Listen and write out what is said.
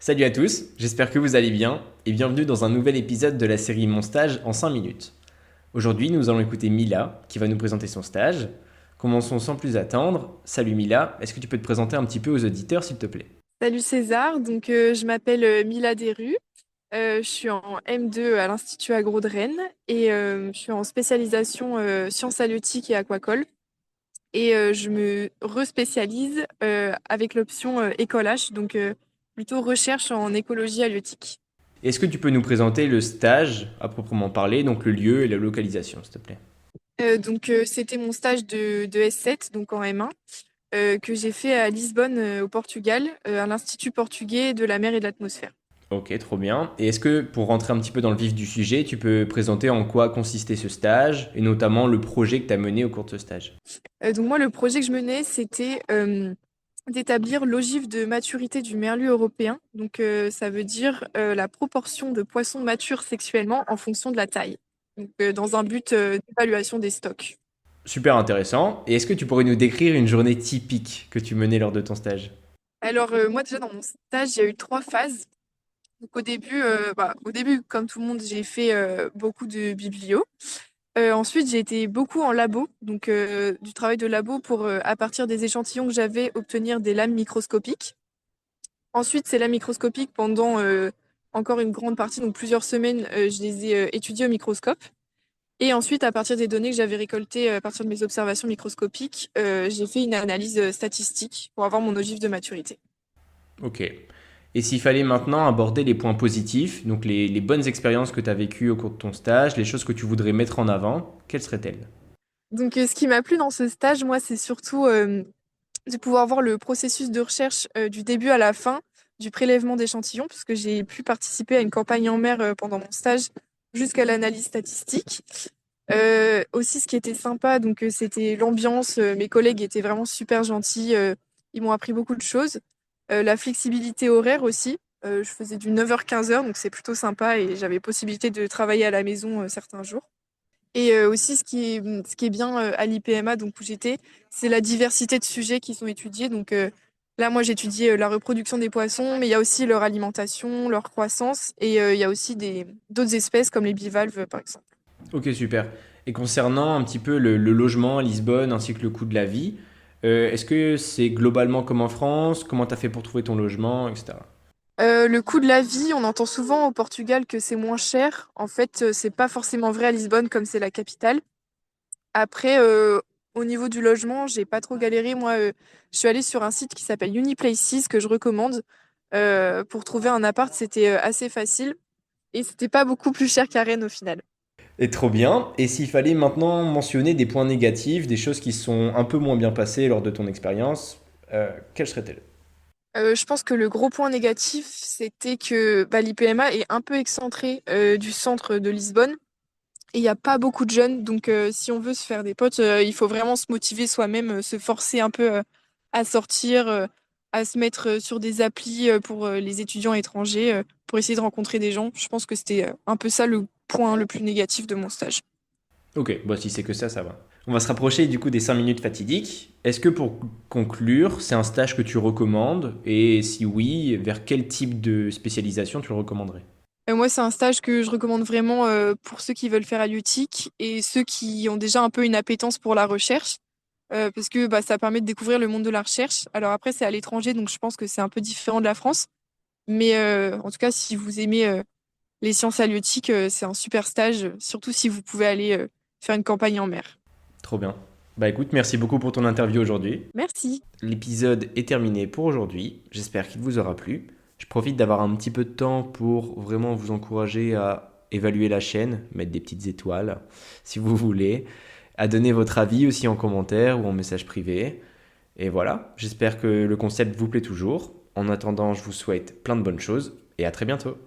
Salut à tous, j'espère que vous allez bien et bienvenue dans un nouvel épisode de la série Mon stage en 5 minutes. Aujourd'hui, nous allons écouter Mila qui va nous présenter son stage. Commençons sans plus attendre. Salut Mila, est-ce que tu peux te présenter un petit peu aux auditeurs s'il te plaît? Salut César, je m'appelle Mila Desrues. Je suis en M2 à l'Institut Agro de Rennes et je suis en spécialisation sciences halieutiques et aquacole. Et je me respécialise avec l'option école H, plutôt recherche en écologie halieutique. Est-ce que tu peux nous présenter le stage à proprement parler, donc le lieu et la localisation s'il te plaît? C'était mon stage de S7, donc en M1, que j'ai fait à Lisbonne, au Portugal, à l'Institut portugais de la mer et de l'atmosphère. Ok, trop bien. Et est-ce que pour rentrer un petit peu dans le vif du sujet, tu peux présenter en quoi consistait ce stage et notamment le projet que tu as mené au cours de ce stage? Moi, le projet que je menais, c'était d'établir l'ogive de maturité du merlu européen. Ça veut dire la proportion de poissons matures sexuellement en fonction de la taille. Dans un but d'évaluation des stocks. Super intéressant. Et est-ce que tu pourrais nous décrire une journée typique que tu menais lors de ton stage? Moi, déjà, dans mon stage, il y a eu trois phases. Au début, comme tout le monde, j'ai fait beaucoup de biblio. Ensuite, j'ai été beaucoup en labo, du travail de labo pour, à partir des échantillons que j'avais, obtenir des lames microscopiques. Ensuite, c'est lames microscopiques pendant encore une grande partie, donc plusieurs semaines, je les ai étudiées au microscope. Et ensuite, à partir des données que j'avais récoltées à partir de mes observations microscopiques, j'ai fait une analyse statistique pour avoir mon ogive de maturité. Ok. Et s'il fallait maintenant aborder les points positifs, donc les bonnes expériences que tu as vécues au cours de ton stage, les choses que tu voudrais mettre en avant, quelles seraient-elles? Ce qui m'a plu dans ce stage, moi, c'est surtout de pouvoir voir le processus de recherche du début à la fin du prélèvement d'échantillons, puisque j'ai pu participer à une campagne en mer pendant mon stage jusqu'à l'analyse statistique. Aussi, ce qui était sympa, c'était l'ambiance. Mes collègues étaient vraiment super gentils. Ils m'ont appris beaucoup de choses. La flexibilité horaire aussi. Je faisais du 9h-15h, donc c'est plutôt sympa et j'avais possibilité de travailler à la maison certains jours. Et aussi, ce qui est bien à l'IPMA, donc où j'étais, c'est la diversité de sujets qui sont étudiés. Là, moi, j'étudiais la reproduction des poissons, mais il y a aussi leur alimentation, leur croissance, et il y a aussi d'autres espèces comme les bivalves, par exemple. Ok, super. Et concernant un petit peu le logement à Lisbonne ainsi que le coût de la vie, est-ce que c'est globalement comme en France? Comment tu as fait pour trouver ton logement, etc. Le coût de la vie, on entend souvent au Portugal que c'est moins cher. En fait, c'est pas forcément vrai à Lisbonne comme c'est la capitale. Après, au niveau du logement, j'ai pas trop galéré. Moi, je suis allée sur un site qui s'appelle Uniplaces que je recommande. Pour trouver un appart, c'était assez facile et c'était pas beaucoup plus cher qu'à Rennes au final. Et trop bien. Et s'il fallait maintenant mentionner des points négatifs, des choses qui sont un peu moins bien passées lors de ton expérience, quelles seraient-elles? Je pense que le gros point négatif, c'était que l'IPMA est un peu excentré du centre de Lisbonne et il n'y a pas beaucoup de jeunes. Si on veut se faire des potes, il faut vraiment se motiver soi-même, se forcer un peu à sortir, à se mettre sur des applis pour les étudiants étrangers, pour essayer de rencontrer des gens. Je pense que c'était un peu ça le point le plus négatif de mon stage. Ok, bon, si c'est que ça va. On va se rapprocher du coup des 5 minutes fatidiques. Est-ce que pour conclure, c'est un stage que tu recommandes? Et si oui, vers quel type de spécialisation tu le recommanderais? Moi, c'est un stage que je recommande vraiment pour ceux qui veulent faire halieutique et ceux qui ont déjà un peu une appétence pour la recherche, parce que ça permet de découvrir le monde de la recherche. Alors après, c'est à l'étranger, donc je pense que c'est un peu différent de la France. Mais en tout cas, si vous aimez les sciences halieutiques, c'est un super stage, surtout si vous pouvez aller faire une campagne en mer. Trop bien. Bah écoute, merci beaucoup pour ton interview aujourd'hui. Merci. L'épisode est terminé pour aujourd'hui. J'espère qu'il vous aura plu. Je profite d'avoir un petit peu de temps pour vraiment vous encourager à évaluer la chaîne, mettre des petites étoiles si vous voulez, à donner votre avis aussi en commentaire ou en message privé. Et voilà, j'espère que le concept vous plaît toujours. En attendant, je vous souhaite plein de bonnes choses et à très bientôt.